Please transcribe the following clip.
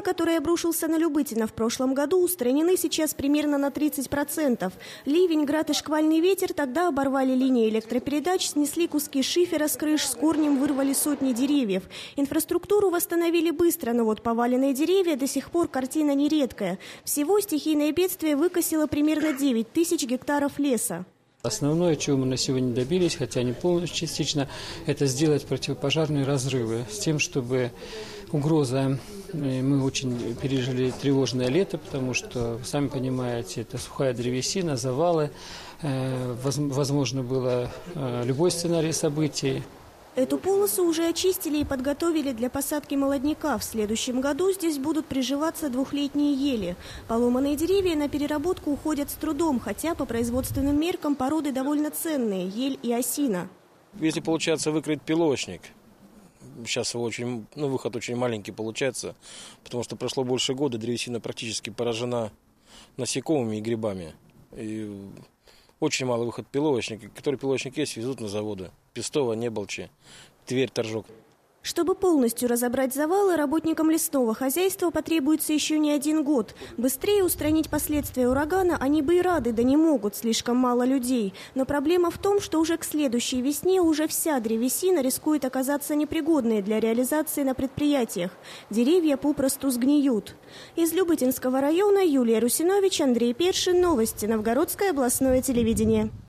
который обрушился на Любытино в прошлом году, устранены сейчас примерно на 30%. Ливень, град и шквальный ветер тогда оборвали линии электропередач, снесли куски шифера с крыш, с корнем вырвали сотни деревьев. Инфраструктуру восстановили быстро, но вот поваленные деревья до сих пор картина нередкая. Всего стихийное бедствие выкосило примерно 9 тысяч гектаров леса. Основное, чего мы на сегодня добились, хотя не полностью, частично, это сделать противопожарные разрывы с тем, чтобы угроза, мы очень пережили тревожное лето, потому что, сами понимаете, это сухая древесина, завалы, возможно было любой сценарий событий. Эту полосу уже очистили и подготовили для посадки молодняка. В следующем году здесь будут приживаться двухлетние ели. Поломанные деревья на переработку уходят с трудом, хотя по производственным меркам породы довольно ценные – ель и осина. Если получается выкрыть пилочник, сейчас его выход очень маленький получается, потому что прошло больше года, древесина практически поражена насекомыми и грибами. И очень малый выход пиловочника. Который пиловочник есть, везут на заводы. Пестово, Неболчи, Тверь, Торжок. Чтобы полностью разобрать завалы, работникам лесного хозяйства потребуется еще не 1 год. Быстрее устранить последствия урагана они бы и рады, да не могут, слишком мало людей. Но проблема в том, что уже к следующей весне уже вся древесина рискует оказаться непригодной для реализации на предприятиях. Деревья попросту сгниют. Из Любытинского района Юлия Русинович, Андрей Першин. Новости. Новгородское областное телевидение.